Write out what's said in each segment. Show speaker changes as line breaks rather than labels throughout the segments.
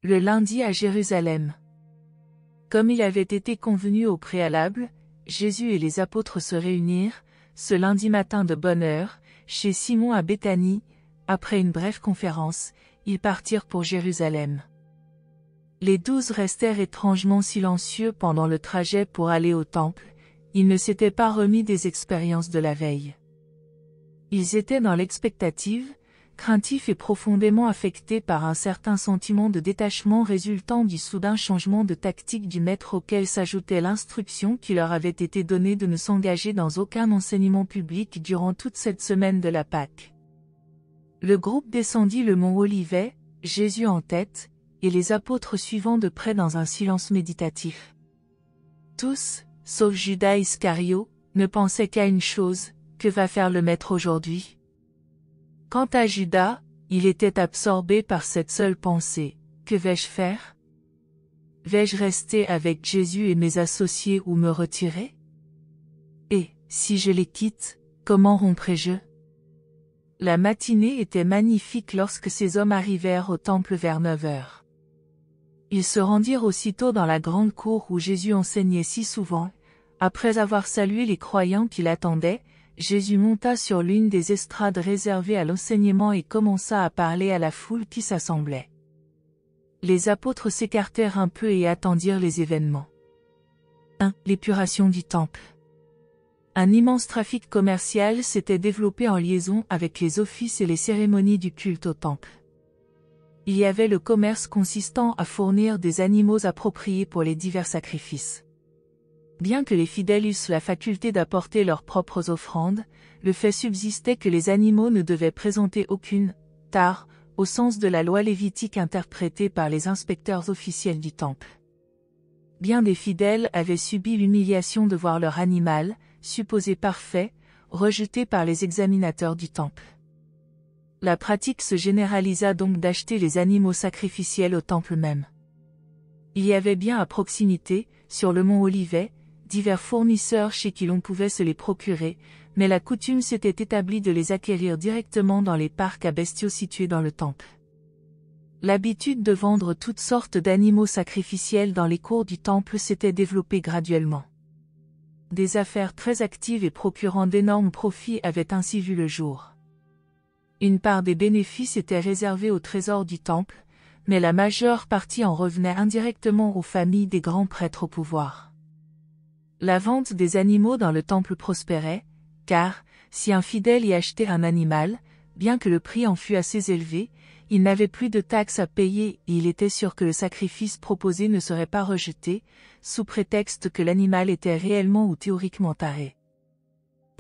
Le lundi à Jérusalem. Comme il avait été convenu au préalable, Jésus et les apôtres se réunirent, ce lundi matin de bonne heure, chez Simon à Béthanie. Après une brève conférence, ils partirent pour Jérusalem. Les 12 restèrent étrangement silencieux pendant le trajet pour aller au temple, ils ne s'étaient pas remis des expériences de la veille. Ils étaient dans l'expectative, craintifs et profondément affectés par un certain sentiment de détachement résultant du soudain changement de tactique du maître auquel s'ajoutait l'instruction qui leur avait été donnée de ne s'engager dans aucun enseignement public durant toute cette semaine de la Pâque. Le groupe descendit le mont Olivet, Jésus en tête, et les apôtres suivant de près dans un silence méditatif. Tous, sauf Judas Iscario, ne pensaient qu'à une chose, que va faire le maître aujourd'hui? Quant à Judas, il était absorbé par cette seule pensée, que vais-je faire? Vais-je rester avec Jésus et mes associés ou me retirer? Et, si je les quitte, comment romprai-je? La matinée était magnifique lorsque ces hommes arrivèrent au temple vers 9 heures. Ils se rendirent aussitôt dans la grande cour où Jésus enseignait si souvent. Après avoir salué les croyants qui l'attendaient, Jésus monta sur l'une des estrades réservées à l'enseignement et commença à parler à la foule qui s'assemblait. Les apôtres s'écartèrent un peu et attendirent les événements. 1. L'épuration du temple. Un immense trafic commercial s'était développé en liaison avec les offices et les cérémonies du culte au temple. Il y avait le commerce consistant à fournir des animaux appropriés pour les divers sacrifices. Bien que les fidèles eussent la faculté d'apporter leurs propres offrandes, le fait subsistait que les animaux ne devaient présenter aucune tare, au sens de la loi lévitique interprétée par les inspecteurs officiels du temple. Bien des fidèles avaient subi l'humiliation de voir leur animal, supposé parfait, rejeté par les examinateurs du temple. La pratique se généralisa donc d'acheter les animaux sacrificiels au temple même. Il y avait bien à proximité, sur le mont Olivet, divers fournisseurs chez qui l'on pouvait se les procurer, mais la coutume s'était établie de les acquérir directement dans les parcs à bestiaux situés dans le temple. L'habitude de vendre toutes sortes d'animaux sacrificiels dans les cours du temple s'était développée graduellement. Des affaires très actives et procurant d'énormes profits avaient ainsi vu le jour. Une part des bénéfices était réservée au trésor du temple, mais la majeure partie en revenait indirectement aux familles des grands prêtres au pouvoir. La vente des animaux dans le temple prospérait, car, si un fidèle y achetait un animal, bien que le prix en fût assez élevé, il n'avait plus de taxes à payer et il était sûr que le sacrifice proposé ne serait pas rejeté, sous prétexte que l'animal était réellement ou théoriquement taré.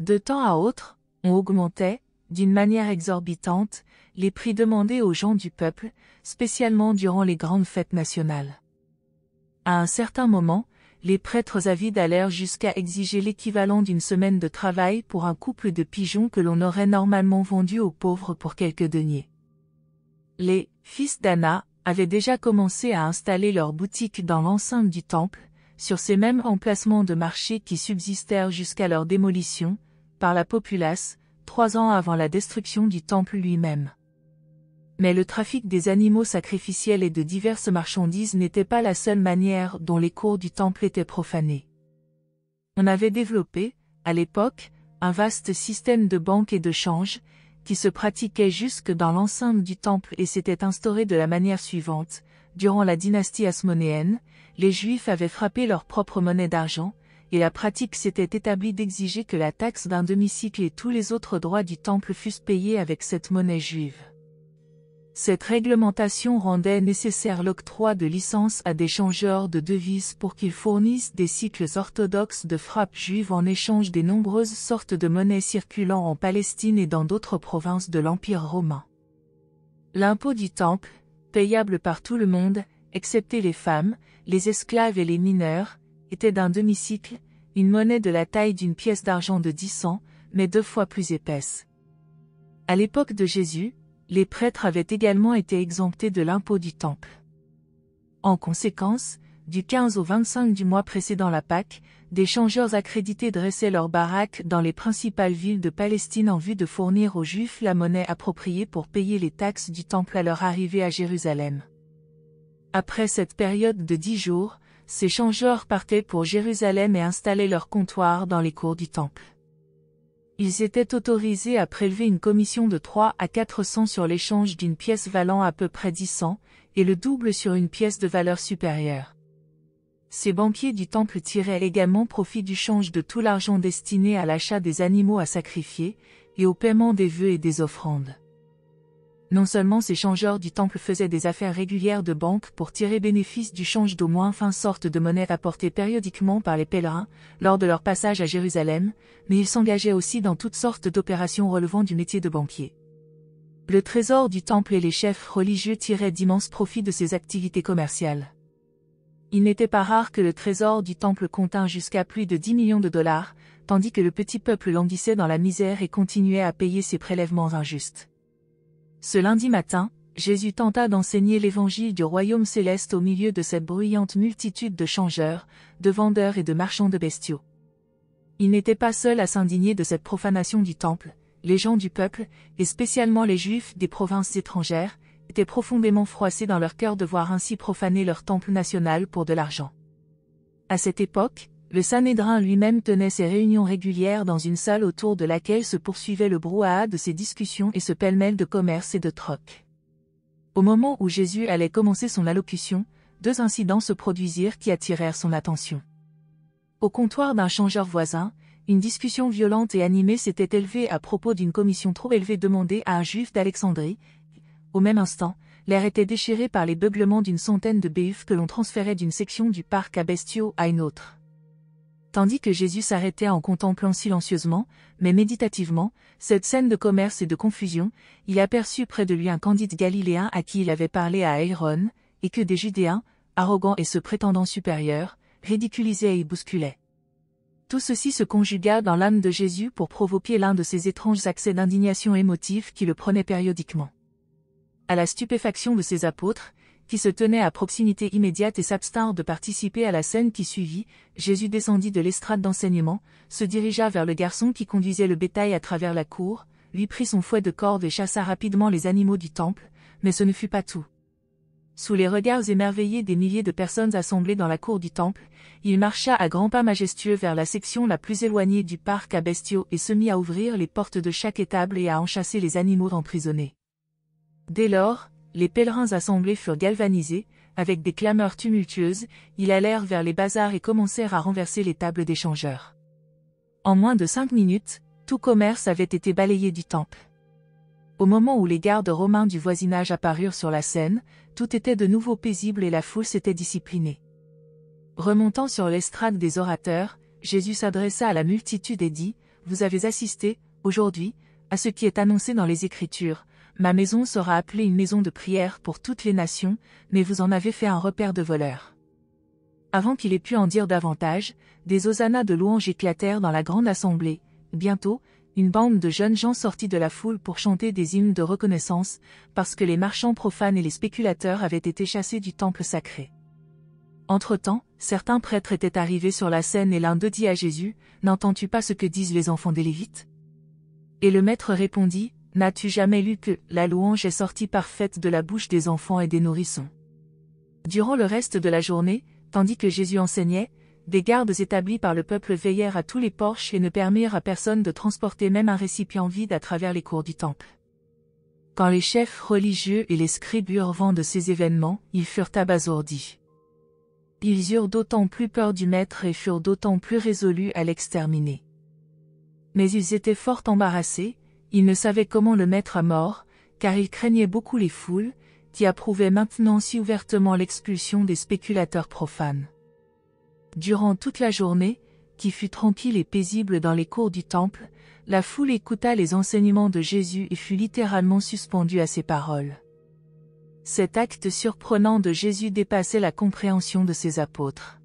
De temps à autre, on augmentait, d'une manière exorbitante, les prix demandés aux gens du peuple, spécialement durant les grandes fêtes nationales. À un certain moment, les prêtres avides allèrent jusqu'à exiger l'équivalent d'une semaine de travail pour un couple de pigeons que l'on aurait normalement vendu aux pauvres pour quelques deniers. Les fils d'Anna avaient déjà commencé à installer leurs boutiques dans l'enceinte du temple, sur ces mêmes emplacements de marché qui subsistèrent jusqu'à leur démolition, par la populace, 3 ans avant la destruction du temple lui-même. Mais le trafic des animaux sacrificiels et de diverses marchandises n'était pas la seule manière dont les cours du temple étaient profanés. On avait développé, à l'époque, un vaste système de banque et de change, qui se pratiquait jusque dans l'enceinte du temple et s'était instauré de la manière suivante. Durant la dynastie hasmonéenne, les Juifs avaient frappé leur propre monnaie d'argent, et la pratique s'était établie d'exiger que la taxe d'un demi-sicle et tous les autres droits du temple fussent payés avec cette monnaie juive. Cette réglementation rendait nécessaire l'octroi de licences à des changeurs de devises pour qu'ils fournissent des cycles orthodoxes de frappe juive en échange des nombreuses sortes de monnaies circulant en Palestine et dans d'autres provinces de l'Empire romain. L'impôt du temple, payable par tout le monde, excepté les femmes, les esclaves et les mineurs, était d'un demi-sicle, une monnaie de la taille d'une pièce d'argent de 10 cents, mais 2 fois plus épaisse. À l'époque de Jésus, les prêtres avaient également été exemptés de l'impôt du temple. En conséquence, du 15 au 25 du mois précédant la Pâque, des changeurs accrédités dressaient leurs baraques dans les principales villes de Palestine en vue de fournir aux Juifs la monnaie appropriée pour payer les taxes du temple à leur arrivée à Jérusalem. Après cette période de 10 jours, ces changeurs partaient pour Jérusalem et installaient leur comptoir dans les cours du temple. Ils étaient autorisés à prélever une commission de 3 à 400 sur l'échange d'une pièce valant à peu près 10 cents, et le double sur une pièce de valeur supérieure. Ces banquiers du temple tiraient également profit du change de tout l'argent destiné à l'achat des animaux à sacrifier, et au paiement des vœux et des offrandes. Non seulement ces changeurs du temple faisaient des affaires régulières de banque pour tirer bénéfice du change d'au moins 20 sortes de monnaies apportées périodiquement par les pèlerins, lors de leur passage à Jérusalem, mais ils s'engageaient aussi dans toutes sortes d'opérations relevant du métier de banquier. Le trésor du temple et les chefs religieux tiraient d'immenses profits de ces activités commerciales. Il n'était pas rare que le trésor du temple contint jusqu'à plus de 10 millions de dollars, tandis que le petit peuple languissait dans la misère et continuait à payer ses prélèvements injustes. Ce lundi matin, Jésus tenta d'enseigner l'évangile du royaume céleste au milieu de cette bruyante multitude de changeurs, de vendeurs et de marchands de bestiaux. Il n'était pas seul à s'indigner de cette profanation du temple. Les gens du peuple, et spécialement les Juifs des provinces étrangères, étaient profondément froissés dans leur cœur de voir ainsi profaner leur temple national pour de l'argent. À cette époque, le Sanhédrin lui-même tenait ses réunions régulières dans une salle autour de laquelle se poursuivait le brouhaha de ses discussions et ce pêle-mêle de commerce et de troc. Au moment où Jésus allait commencer son allocution, 2 incidents se produisirent qui attirèrent son attention. Au comptoir d'un changeur voisin, une discussion violente et animée s'était élevée à propos d'une commission trop élevée demandée à un juif d'Alexandrie. Au même instant, l'air était déchiré par les beuglements d'une centaine de béufs que l'on transférait d'une section du parc à bestiaux à une autre. Tandis que Jésus s'arrêtait en contemplant silencieusement, mais méditativement, cette scène de commerce et de confusion, il aperçut près de lui un Candide galiléen à qui il avait parlé à Aéron, et que des Judéens, arrogants et se prétendant supérieurs, ridiculisaient et bousculaient. Tout ceci se conjugua dans l'âme de Jésus pour provoquer l'un de ces étranges accès d'indignation émotive qui le prenaient périodiquement. À la stupéfaction de ses apôtres, qui se tenaient à proximité immédiate et s'abstinrent de participer à la scène qui suivit, Jésus descendit de l'estrade d'enseignement, se dirigea vers le garçon qui conduisait le bétail à travers la cour, lui prit son fouet de corde et chassa rapidement les animaux du temple, mais ce ne fut pas tout. Sous les regards émerveillés des milliers de personnes assemblées dans la cour du temple, il marcha à grands pas majestueux vers la section la plus éloignée du parc à bestiaux et se mit à ouvrir les portes de chaque étable et à enchasser les animaux emprisonnés. Dès lors, les pèlerins assemblés furent galvanisés, avec des clameurs tumultueuses, ils allèrent vers les bazars et commencèrent à renverser les tables des changeurs. En moins de 5 minutes, tout commerce avait été balayé du temple. Au moment où les gardes romains du voisinage apparurent sur la scène, tout était de nouveau paisible et la foule s'était disciplinée. Remontant sur l'estrade des orateurs, Jésus s'adressa à la multitude et dit, « Vous avez assisté, aujourd'hui, à ce qui est annoncé dans les Écritures. Ma maison sera appelée une maison de prière pour toutes les nations, mais vous en avez fait un repère de voleurs. » Avant qu'il ait pu en dire davantage, des hosannas de louanges éclatèrent dans la grande assemblée. Bientôt, une bande de jeunes gens sortit de la foule pour chanter des hymnes de reconnaissance, parce que les marchands profanes et les spéculateurs avaient été chassés du temple sacré. Entre-temps, certains prêtres étaient arrivés sur la scène et l'un d'eux dit à Jésus, « N'entends-tu pas ce que disent les enfants des Lévites ?» Et le maître répondit, « N'as-tu jamais lu que la louange est sortie parfaite de la bouche des enfants et des nourrissons ?» Durant le reste de la journée, tandis que Jésus enseignait, des gardes établis par le peuple veillèrent à tous les porches et ne permirent à personne de transporter même un récipient vide à travers les cours du temple. Quand les chefs religieux et les scribes eurent vent de ces événements, ils furent abasourdis. Ils eurent d'autant plus peur du maître et furent d'autant plus résolus à l'exterminer. Mais ils étaient fort embarrassés, ils ne savaient comment le mettre à mort, car ils craignaient beaucoup les foules, qui approuvaient maintenant si ouvertement l'expulsion des spéculateurs profanes. Durant toute la journée, qui fut tranquille et paisible dans les cours du temple, la foule écouta les enseignements de Jésus et fut littéralement suspendue à ses paroles. Cet acte surprenant de Jésus dépassait la compréhension de ses apôtres.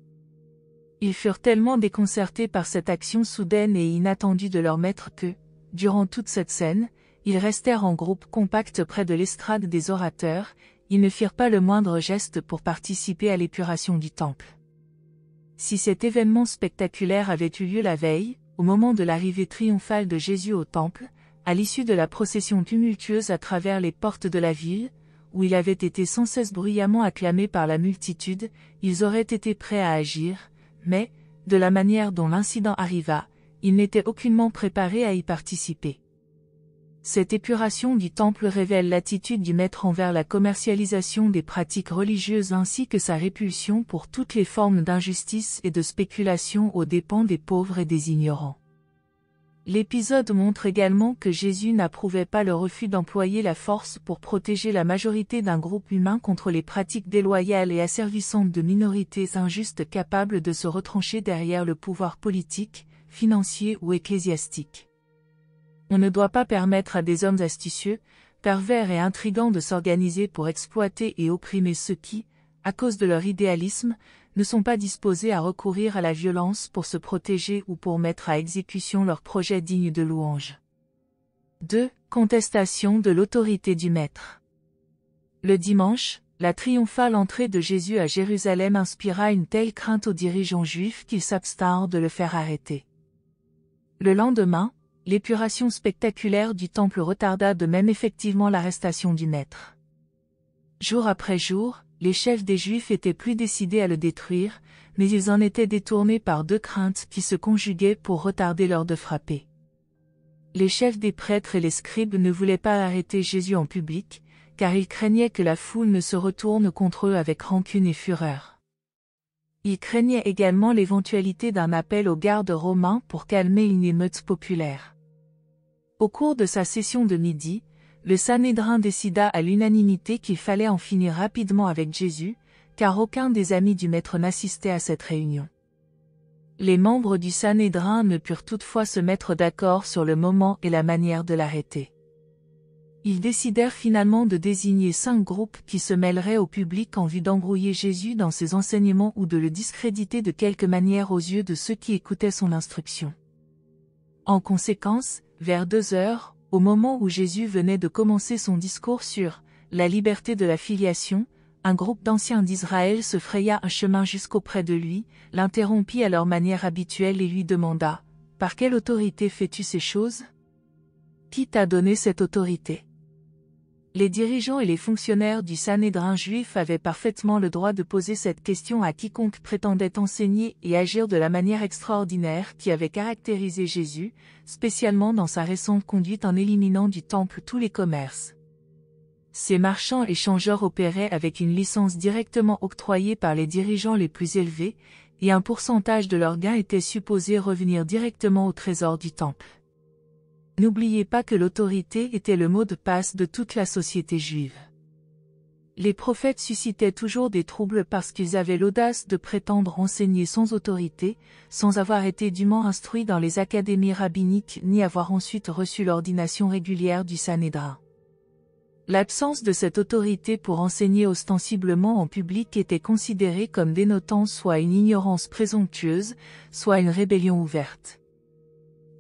Ils furent tellement déconcertés par cette action soudaine et inattendue de leur maître que, durant toute cette scène, ils restèrent en groupe compact près de l'estrade des orateurs, ils ne firent pas le moindre geste pour participer à l'épuration du temple. Si cet événement spectaculaire avait eu lieu la veille, au moment de l'arrivée triomphale de Jésus au temple, à l'issue de la procession tumultueuse à travers les portes de la ville, où il avait été sans cesse bruyamment acclamé par la multitude, ils auraient été prêts à agir, mais, de la manière dont l'incident arriva, ils n'étaient aucunement préparés à y participer. Cette épuration du temple révèle l'attitude du maître envers la commercialisation des pratiques religieuses ainsi que sa répulsion pour toutes les formes d'injustice et de spéculation aux dépens des pauvres et des ignorants. L'épisode montre également que Jésus n'approuvait pas le refus d'employer la force pour protéger la majorité d'un groupe humain contre les pratiques déloyales et asservissantes de minorités injustes capables de se retrancher derrière le pouvoir politique, financier ou ecclésiastique. On ne doit pas permettre à des hommes astucieux, pervers et intrigants de s'organiser pour exploiter et opprimer ceux qui, à cause de leur idéalisme, ne sont pas disposés à recourir à la violence pour se protéger ou pour mettre à exécution leurs projets dignes de louange. 2. Contestation de l'autorité du Maître. Le dimanche, la triomphale entrée de Jésus à Jérusalem inspira une telle crainte aux dirigeants juifs qu'ils s'abstinrent de le faire arrêter. Le lendemain, l'épuration spectaculaire du temple retarda de même effectivement l'arrestation du Maître. Jour après jour, les chefs des Juifs étaient plus décidés à le détruire, mais ils en étaient détournés par deux craintes qui se conjuguaient pour retarder l'heure de frapper. Les chefs des prêtres et les scribes ne voulaient pas arrêter Jésus en public, car ils craignaient que la foule ne se retourne contre eux avec rancune et fureur. Ils craignaient également l'éventualité d'un appel aux gardes romains pour calmer une émeute populaire. Au cours de sa session de midi, le Sanhédrin décida à l'unanimité qu'il fallait en finir rapidement avec Jésus, car aucun des amis du Maître n'assistait à cette réunion. Les membres du Sanhédrin ne purent toutefois se mettre d'accord sur le moment et la manière de l'arrêter. Ils décidèrent finalement de désigner 5 groupes qui se mêleraient au public en vue d'embrouiller Jésus dans ses enseignements ou de le discréditer de quelque manière aux yeux de ceux qui écoutaient son instruction. En conséquence, vers 2 heures, au moment où Jésus venait de commencer son discours sur la liberté de la filiation, un groupe d'anciens d'Israël se fraya un chemin jusqu'auprès de lui, l'interrompit à leur manière habituelle et lui demanda « Par quelle autorité fais-tu ces choses ? Qui t'a donné cette autorité ?» Les dirigeants et les fonctionnaires du Sanhédrin juif avaient parfaitement le droit de poser cette question à quiconque prétendait enseigner et agir de la manière extraordinaire qui avait caractérisé Jésus, spécialement dans sa récente conduite en éliminant du temple tous les commerces. Ces marchands échangeurs opéraient avec une licence directement octroyée par les dirigeants les plus élevés, et un pourcentage de leurs gains était supposé revenir directement au trésor du temple. N'oubliez pas que l'autorité était le mot de passe de toute la société juive. Les prophètes suscitaient toujours des troubles parce qu'ils avaient l'audace de prétendre enseigner sans autorité, sans avoir été dûment instruits dans les académies rabbiniques ni avoir ensuite reçu l'ordination régulière du Sanhédrin. L'absence de cette autorité pour enseigner ostensiblement en public était considérée comme dénotant soit une ignorance présomptueuse, soit une rébellion ouverte.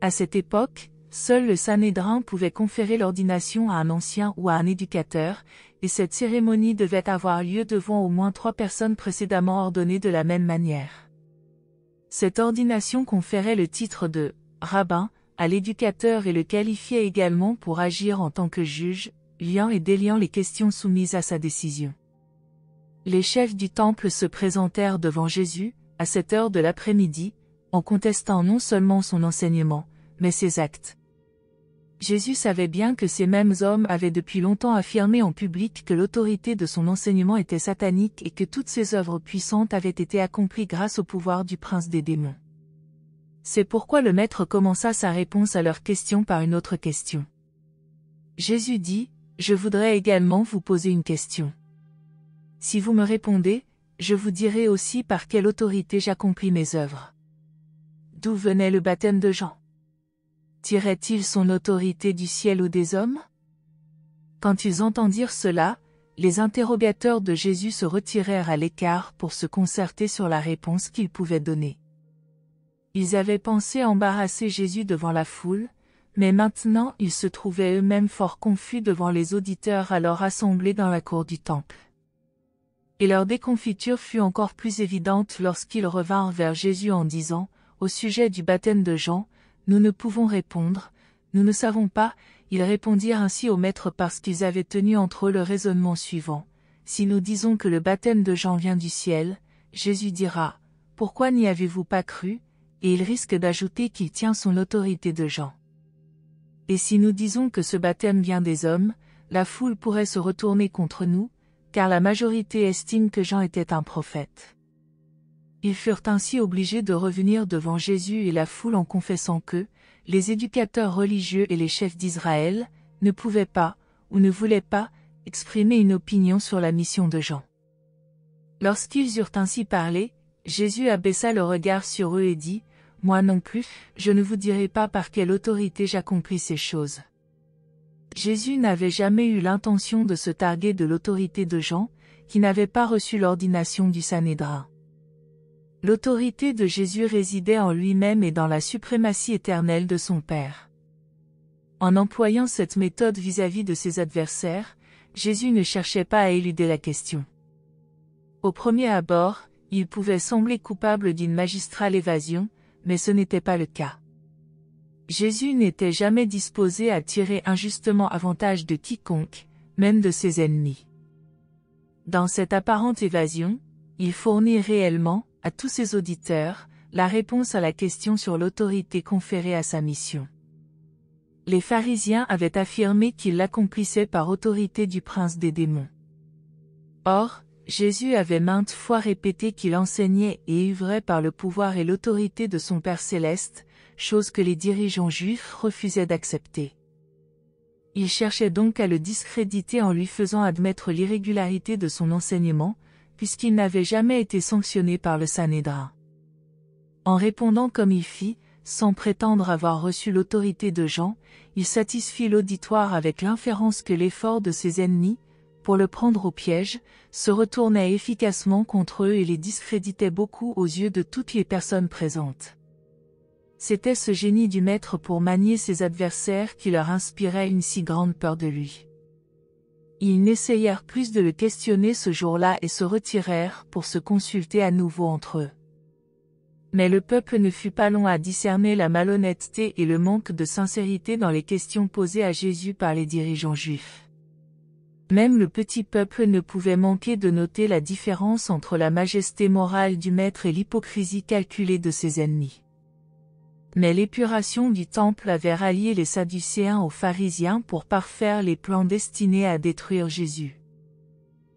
À cette époque, seul le Sanhédrin pouvait conférer l'ordination à un ancien ou à un éducateur, et cette cérémonie devait avoir lieu devant au moins 3 personnes précédemment ordonnées de la même manière. Cette ordination conférait le titre de « rabbin » à l'éducateur et le qualifiait également pour agir en tant que juge, liant et déliant les questions soumises à sa décision. Les chefs du temple se présentèrent devant Jésus, à cette heure de l'après-midi, en contestant non seulement son enseignement, mais ses actes. Jésus savait bien que ces mêmes hommes avaient depuis longtemps affirmé en public que l'autorité de son enseignement était satanique et que toutes ses œuvres puissantes avaient été accomplies grâce au pouvoir du prince des démons. C'est pourquoi le Maître commença sa réponse à leurs questions par une autre question. Jésus dit, « Je voudrais également vous poser une question. Si vous me répondez, je vous dirai aussi par quelle autorité j'accomplis mes œuvres. D'où venait le baptême de Jean ? Tirait-il son autorité du ciel ou des hommes ? » Quand ils entendirent cela, les interrogateurs de Jésus se retirèrent à l'écart pour se concerter sur la réponse qu'ils pouvaient donner. Ils avaient pensé embarrasser Jésus devant la foule, mais maintenant ils se trouvaient eux-mêmes fort confus devant les auditeurs alors assemblés dans la cour du temple. Et leur déconfiture fut encore plus évidente lorsqu'ils revinrent vers Jésus en disant, au sujet du baptême de Jean, « Nous ne pouvons répondre, nous ne savons pas, Ils répondirent ainsi au maître parce qu'ils avaient tenu entre eux le raisonnement suivant. Si nous disons que le baptême de Jean vient du ciel, Jésus dira, « Pourquoi n'y avez-vous pas cru ?» Et il risque d'ajouter qu'il tient son autorité de Jean. Et si nous disons que ce baptême vient des hommes, la foule pourrait se retourner contre nous, car la majorité estime que Jean était un prophète. Ils furent ainsi obligés de revenir devant Jésus et la foule en confessant que, les éducateurs religieux et les chefs d'Israël, ne pouvaient pas, ou ne voulaient pas, exprimer une opinion sur la mission de Jean. Lorsqu'ils eurent ainsi parlé, Jésus abaissa le regard sur eux et dit, « Moi non plus, je ne vous dirai pas par quelle autorité j'accomplis ces choses. » Jésus n'avait jamais eu l'intention de se targuer de l'autorité de Jean, qui n'avait pas reçu l'ordination du Sanhédrin. L'autorité de Jésus résidait en lui-même et dans la suprématie éternelle de son Père. En employant cette méthode vis-à-vis de ses adversaires, Jésus ne cherchait pas à éluder la question. Au premier abord, il pouvait sembler coupable d'une magistrale évasion, mais ce n'était pas le cas. Jésus n'était jamais disposé à tirer injustement avantage de quiconque, même de ses ennemis. Dans cette apparente évasion, il fournit réellement, à tous ses auditeurs, la réponse à la question sur l'autorité conférée à sa mission. Les pharisiens avaient affirmé qu'il l'accomplissait par autorité du prince des démons. Or, Jésus avait maintes fois répété qu'il enseignait et œuvrait par le pouvoir et l'autorité de son Père céleste, chose que les dirigeants juifs refusaient d'accepter. Ils cherchaient donc à le discréditer en lui faisant admettre l'irrégularité de son enseignement, puisqu'il n'avait jamais été sanctionné par le Sanhédrin. En répondant comme il fit, sans prétendre avoir reçu l'autorité de Jean, il satisfit l'auditoire avec l'inférence que l'effort de ses ennemis, pour le prendre au piège, se retournait efficacement contre eux et les discréditait beaucoup aux yeux de toutes les personnes présentes. C'était ce génie du maître pour manier ses adversaires qui leur inspirait une si grande peur de lui. Ils n'essayèrent plus de le questionner ce jour-là et se retirèrent pour se consulter à nouveau entre eux. Mais le peuple ne fut pas long à discerner la malhonnêteté et le manque de sincérité dans les questions posées à Jésus par les dirigeants juifs. Même le petit peuple ne pouvait manquer de noter la différence entre la majesté morale du maître et l'hypocrisie calculée de ses ennemis. Mais l'épuration du temple avait rallié les Sadducéens aux pharisiens pour parfaire les plans destinés à détruire Jésus.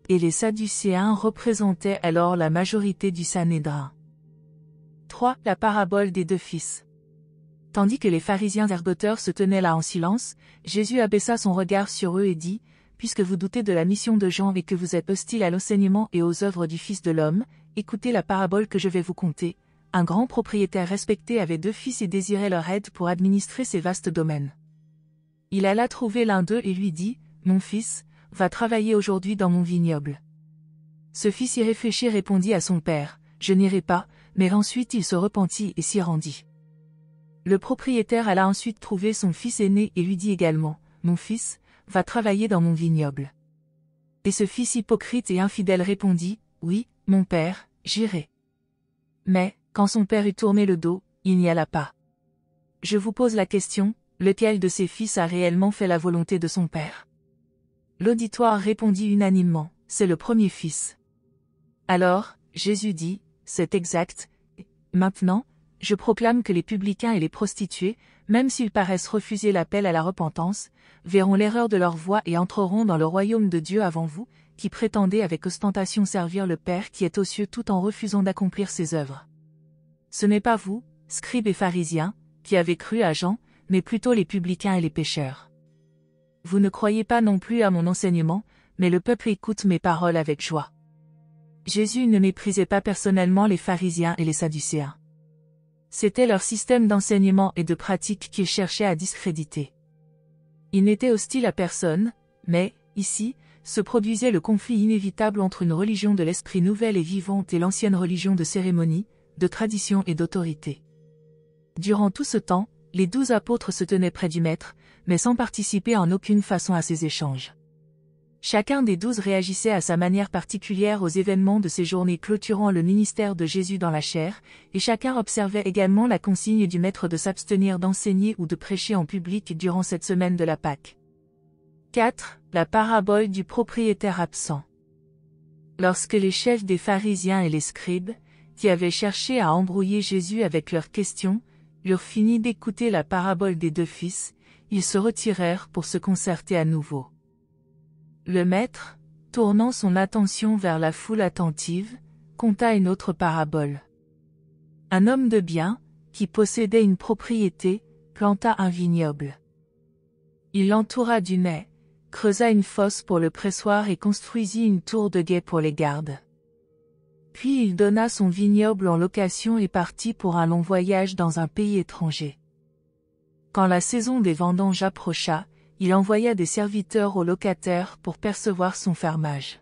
Et les Sadducéens représentaient alors la majorité du Sanhédrin. 3. La parabole des deux fils. Tandis que les pharisiens ergoteurs se tenaient là en silence, Jésus abaissa son regard sur eux et dit, « Puisque vous doutez de la mission de Jean et que vous êtes hostiles à l'enseignement et aux œuvres du Fils de l'homme, écoutez la parabole que je vais vous conter. Un grand propriétaire respecté avait 2 fils et désirait leur aide pour administrer ses vastes domaines. Il alla trouver l'un d'eux et lui dit, « Mon fils, va travailler aujourd'hui dans mon vignoble. » Ce fils y réfléchit répondit à son père, « Je n'irai pas », mais ensuite il se repentit et s'y rendit. Le propriétaire alla ensuite trouver son fils aîné et lui dit également, « Mon fils, va travailler dans mon vignoble. » Et ce fils hypocrite et infidèle répondit, « Oui, mon père, j'irai. » Mais, quand son père eut tourné le dos, il n'y alla pas. Je vous pose la question, lequel de ses fils a réellement fait la volonté de son père? L'auditoire répondit unanimement, c'est le premier fils. Alors, Jésus dit, c'est exact. Maintenant, je proclame que les publicains et les prostituées, même s'ils paraissent refuser l'appel à la repentance, verront l'erreur de leur voie et entreront dans le royaume de Dieu avant vous, qui prétendez avec ostentation servir le Père qui est aux cieux tout en refusant d'accomplir ses œuvres. Ce n'est pas vous, scribes et pharisiens, qui avez cru à Jean, mais plutôt les publicains et les pécheurs. Vous ne croyez pas non plus à mon enseignement, mais le peuple écoute mes paroles avec joie. Jésus ne méprisait pas personnellement les pharisiens et les sadducéens. C'était leur système d'enseignement et de pratique qu'il cherchait à discréditer. Il n'était hostile à personne, mais, ici, se produisait le conflit inévitable entre une religion de l'esprit nouvelle et vivante et l'ancienne religion de cérémonie, de tradition et d'autorité. Durant tout ce temps, les 12 apôtres se tenaient près du Maître, mais sans participer en aucune façon à ces échanges. Chacun des 12 réagissait à sa manière particulière aux événements de ces journées clôturant le ministère de Jésus dans la chair, et chacun observait également la consigne du Maître de s'abstenir d'enseigner ou de prêcher en public durant cette semaine de la Pâque. 4. La parabole du propriétaire absent. Lorsque les chefs des pharisiens et les scribes, qui avaient cherché à embrouiller Jésus avec leurs questions, eurent fini d'écouter la parabole des 2 fils, ils se retirèrent pour se concerter à nouveau. Le maître, tournant son attention vers la foule attentive, conta une autre parabole. Un homme de bien, qui possédait une propriété, planta un vignoble. Il l'entoura d'une haie, creusa une fosse pour le pressoir et construisit une tour de guet pour les gardes. Puis il donna son vignoble en location et partit pour un long voyage dans un pays étranger. Quand la saison des vendanges approcha, il envoya des serviteurs aux locataires pour percevoir son fermage.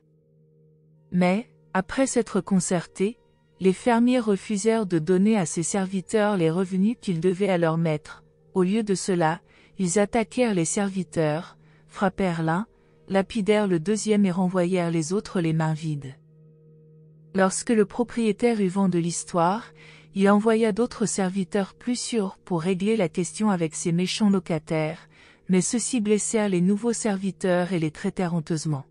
Mais, après s'être concertés, les fermiers refusèrent de donner à ses serviteurs les revenus qu'ils devaient à leur maître. Au lieu de cela, ils attaquèrent les serviteurs, frappèrent l'un, lapidèrent le deuxième et renvoyèrent les autres les mains vides. Lorsque le propriétaire eut vent de l'histoire, il envoya d'autres serviteurs plus sûrs pour régler la question avec ses méchants locataires, mais ceux-ci blessèrent les nouveaux serviteurs et les traitèrent honteusement.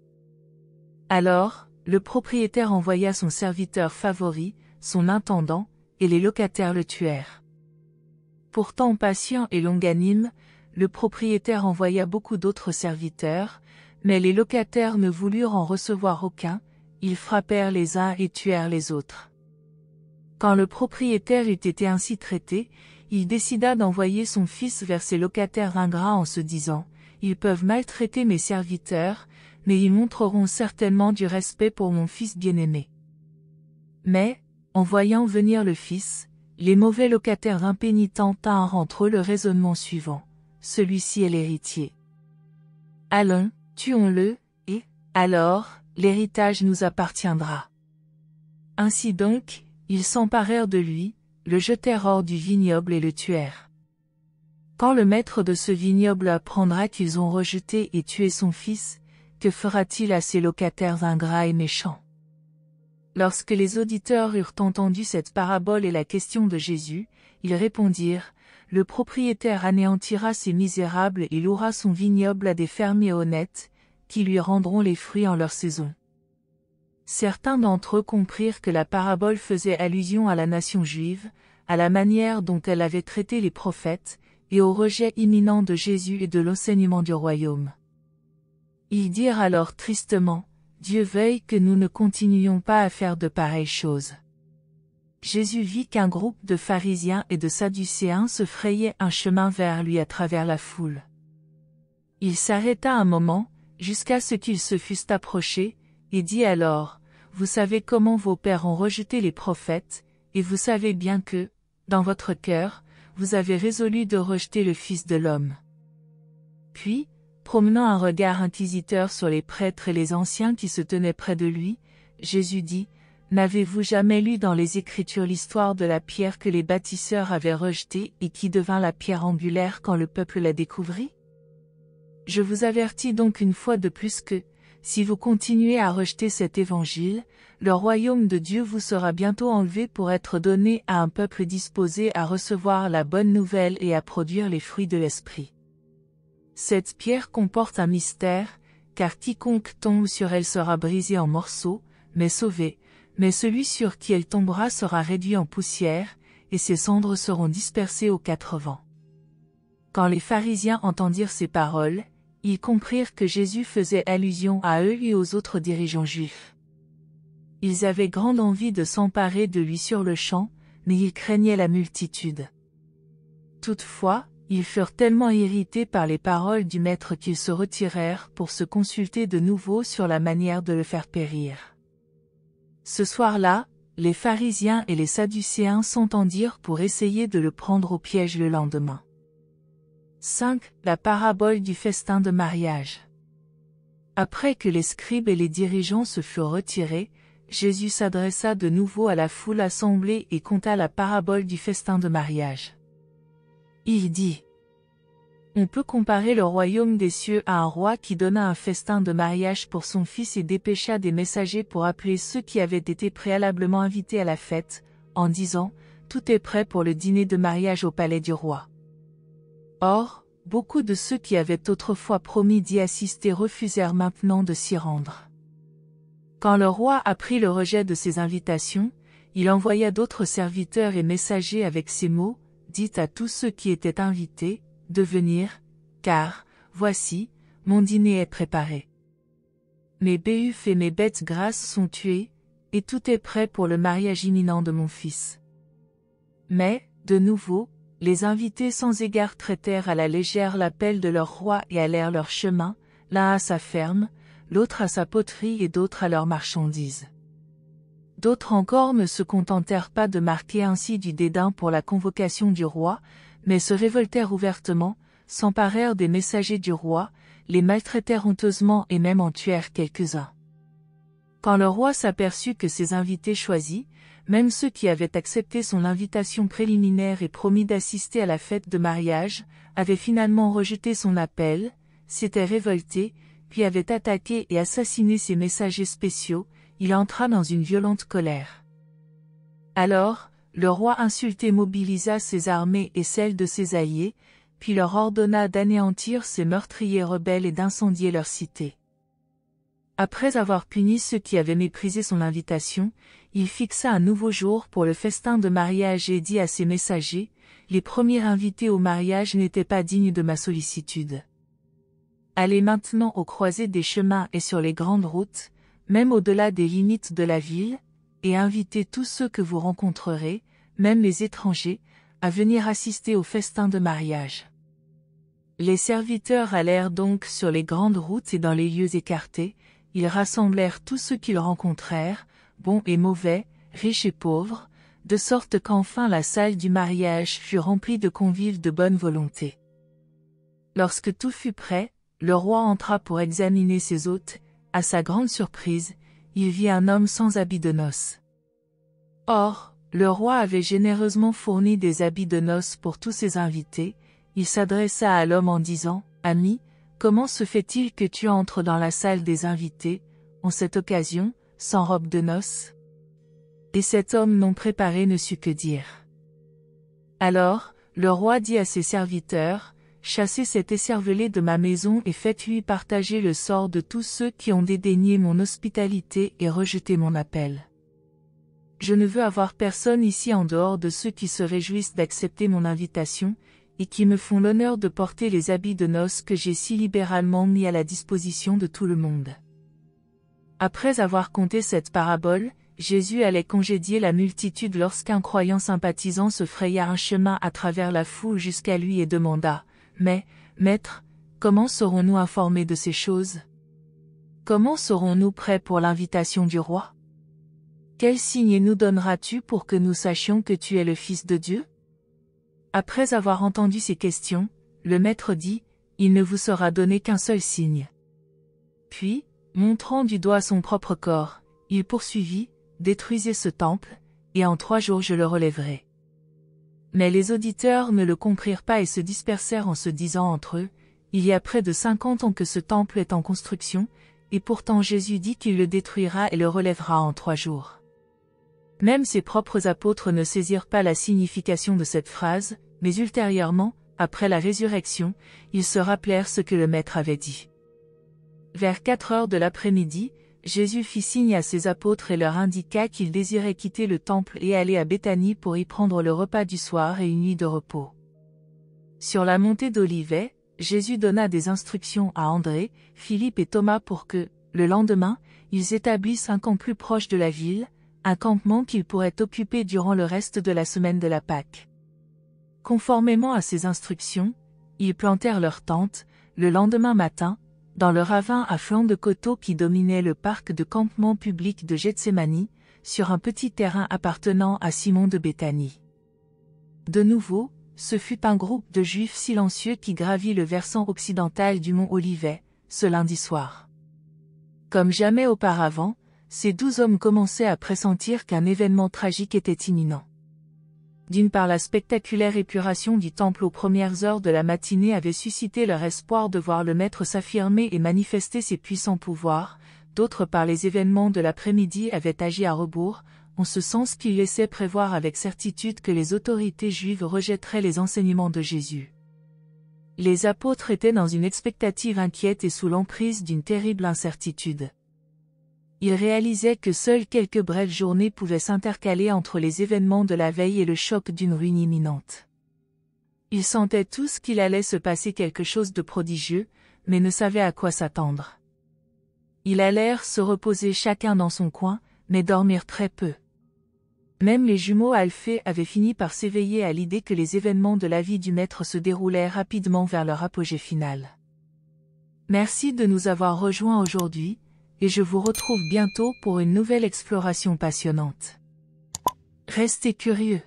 Alors, le propriétaire envoya son serviteur favori, son intendant, et les locataires le tuèrent. Pourtant patient et longanime, le propriétaire envoya beaucoup d'autres serviteurs, mais les locataires ne voulurent en recevoir aucun, ils frappèrent les uns et tuèrent les autres. Quand le propriétaire eut été ainsi traité, il décida d'envoyer son fils vers ses locataires ingrats en se disant « Ils peuvent maltraiter mes serviteurs, mais ils montreront certainement du respect pour mon fils bien-aimé. » Mais, en voyant venir le fils, les mauvais locataires impénitents tinrent entre eux le raisonnement suivant « Celui-ci est l'héritier. Allons, tuons-le, et, alors, l'héritage nous appartiendra. » Ainsi donc, ils s'emparèrent de lui, le jetèrent hors du vignoble et le tuèrent. Quand le maître de ce vignoble apprendra qu'ils ont rejeté et tué son fils, que fera-t-il à ses locataires ingrats et méchants? Lorsque les auditeurs eurent entendu cette parabole et la question de Jésus, ils répondirent, « Le propriétaire anéantira ces misérables et louera son vignoble à des fermiers honnêtes, qui lui rendront les fruits en leur saison. » Certains d'entre eux comprirent que la parabole faisait allusion à la nation juive, à la manière dont elle avait traité les prophètes, et au rejet imminent de Jésus et de l'enseignement du royaume. Ils dirent alors tristement, « Dieu veuille que nous ne continuions pas à faire de pareilles choses. » Jésus vit qu'un groupe de pharisiens et de sadducéens se frayait un chemin vers lui à travers la foule. Il s'arrêta un moment, jusqu'à ce qu'ils se fussent approchés, et dit alors, « Vous savez comment vos pères ont rejeté les prophètes, et vous savez bien que, dans votre cœur, vous avez résolu de rejeter le Fils de l'homme. » Puis, promenant un regard inquisiteur sur les prêtres et les anciens qui se tenaient près de lui, Jésus dit, « N'avez-vous jamais lu dans les Écritures l'histoire de la pierre que les bâtisseurs avaient rejetée et qui devint la pierre angulaire quand le peuple la découvrit? Je vous avertis donc une fois de plus que, si vous continuez à rejeter cet évangile, le royaume de Dieu vous sera bientôt enlevé pour être donné à un peuple disposé à recevoir la bonne nouvelle et à produire les fruits de l'esprit. Cette pierre comporte un mystère, car quiconque tombe sur elle sera brisé en morceaux, mais sauvé, mais celui sur qui elle tombera sera réduit en poussière, et ses cendres seront dispersées aux 4 vents. » Quand les pharisiens entendirent ces paroles, ils comprirent que Jésus faisait allusion à eux et aux autres dirigeants juifs. Ils avaient grande envie de s'emparer de lui sur-le-champ, mais ils craignaient la multitude. Toutefois, ils furent tellement irrités par les paroles du Maître qu'ils se retirèrent pour se consulter de nouveau sur la manière de le faire périr. Ce soir-là, les pharisiens et les sadducéens s'entendirent pour essayer de le prendre au piège le lendemain. 5. La parabole du festin de mariage. Après que les scribes et les dirigeants se furent retirés, Jésus s'adressa de nouveau à la foule assemblée et conta la parabole du festin de mariage. Il dit : On peut comparer le royaume des cieux à un roi qui donna un festin de mariage pour son fils et dépêcha des messagers pour appeler ceux qui avaient été préalablement invités à la fête, en disant « Tout est prêt pour le dîner de mariage au palais du roi ». Or, beaucoup de ceux qui avaient autrefois promis d'y assister refusèrent maintenant de s'y rendre. Quand le roi apprit le rejet de ces invitations, il envoya d'autres serviteurs et messagers avec ces mots « Dites à tous ceux qui étaient invités, de venir, car, voici, mon dîner est préparé. Mes béhufs et mes bêtes grasses sont tués, et tout est prêt pour le mariage imminent de mon fils. » Mais, de nouveau, les invités sans égard traitèrent à la légère l'appel de leur roi et allèrent leur chemin, l'un à sa ferme, l'autre à sa poterie et d'autres à leurs marchandises. D'autres encore ne se contentèrent pas de marquer ainsi du dédain pour la convocation du roi, mais se révoltèrent ouvertement, s'emparèrent des messagers du roi, les maltraitèrent honteusement et même en tuèrent quelques-uns. Quand le roi s'aperçut que ses invités choisis, même ceux qui avaient accepté son invitation préliminaire et promis d'assister à la fête de mariage, avaient finalement rejeté son appel, s'étaient révoltés, puis avaient attaqué et assassiné ses messagers spéciaux, il entra dans une violente colère. Alors, le roi insulté mobilisa ses armées et celles de ses alliés, puis leur ordonna d'anéantir ces meurtriers rebelles et d'incendier leur cité. Après avoir puni ceux qui avaient méprisé son invitation, il fixa un nouveau jour pour le festin de mariage et dit à ses messagers, « Les premiers invités au mariage n'étaient pas dignes de ma sollicitude. Allez maintenant aux croisées des chemins et sur les grandes routes, même au-delà des limites de la ville, et invitez tous ceux que vous rencontrerez, même les étrangers, à venir assister au festin de mariage. » Les serviteurs allèrent donc sur les grandes routes et dans les lieux écartés, ils rassemblèrent tous ceux qu'ils rencontrèrent, bons et mauvais, riches et pauvres, de sorte qu'enfin la salle du mariage fut remplie de convives de bonne volonté. Lorsque tout fut prêt, le roi entra pour examiner ses hôtes. À sa grande surprise, il vit un homme sans habit de noces. Or, le roi avait généreusement fourni des habits de noces pour tous ses invités. Il s'adressa à l'homme en disant, « Ami, comment se fait-il que tu entres dans la salle des invités, en cette occasion, sans robe de noces ?» Et cet homme non préparé ne sut que dire. Alors, le roi dit à ses serviteurs, « Chassez cet écervelé de ma maison et faites-lui partager le sort de tous ceux qui ont dédaigné mon hospitalité et rejeté mon appel. Je ne veux avoir personne ici en dehors de ceux qui se réjouissent d'accepter mon invitation, et qui me font l'honneur de porter les habits de noces que j'ai si libéralement mis à la disposition de tout le monde. » Après avoir conté cette parabole, Jésus allait congédier la multitude lorsqu'un croyant sympathisant se fraya un chemin à travers la foule jusqu'à lui et demanda, « Mais, Maître, comment serons-nous informés de ces choses? Comment serons-nous prêts pour l'invitation du roi? Quel signe nous donneras-tu pour que nous sachions que tu es le Fils de Dieu ?» Après avoir entendu ces questions, le Maître dit, « Il ne vous sera donné qu'un seul signe. » Puis, montrant du doigt son propre corps, il poursuivit, « Détruisez ce temple, et en 3 jours je le relèverai. » Mais les auditeurs ne le comprirent pas et se dispersèrent en se disant entre eux, « Il y a près de 50 ans que ce temple est en construction, et pourtant Jésus dit qu'il le détruira et le relèvera en 3 jours. » Même ses propres apôtres ne saisirent pas la signification de cette phrase, mais ultérieurement, après la résurrection, ils se rappelèrent ce que le Maître avait dit. Vers 4 heures de l'après-midi, Jésus fit signe à ses apôtres et leur indiqua qu'il désirait quitter le temple et aller à Béthanie pour y prendre le repas du soir et une nuit de repos. Sur la montée d'Olivet, Jésus donna des instructions à André, Philippe et Thomas pour que, le lendemain, ils établissent un camp plus proche de la ville, un campement qu'ils pourraient occuper durant le reste de la semaine de la Pâque. Conformément à ces instructions, ils plantèrent leur tente, le lendemain matin, dans le ravin à flanc de coteau qui dominait le parc de campement public de Gethsémani, sur un petit terrain appartenant à Simon de Béthanie. De nouveau, ce fut un groupe de Juifs silencieux qui gravit le versant occidental du mont Olivet, ce lundi soir. Comme jamais auparavant, ces 12 hommes commençaient à pressentir qu'un événement tragique était imminent. D'une part, la spectaculaire épuration du temple aux premières heures de la matinée avait suscité leur espoir de voir le Maître s'affirmer et manifester ses puissants pouvoirs, d'autre part les événements de l'après-midi avaient agi à rebours, en ce sens qu'ils laissaient prévoir avec certitude que les autorités juives rejetteraient les enseignements de Jésus. Les apôtres étaient dans une expectative inquiète et sous l'emprise d'une terrible incertitude. Ils réalisaient que seules quelques brèves journées pouvaient s'intercaler entre les événements de la veille et le choc d'une ruine imminente. Ils sentaient tous qu'il allait se passer quelque chose de prodigieux, mais ne savaient à quoi s'attendre. Ils allèrent se reposer chacun dans son coin, mais dormir très peu. Même les jumeaux Alphée avaient fini par s'éveiller à l'idée que les événements de la vie du Maître se déroulaient rapidement vers leur apogée final. Merci de nous avoir rejoints aujourd'hui, et je vous retrouve bientôt pour une nouvelle exploration passionnante. Restez curieux.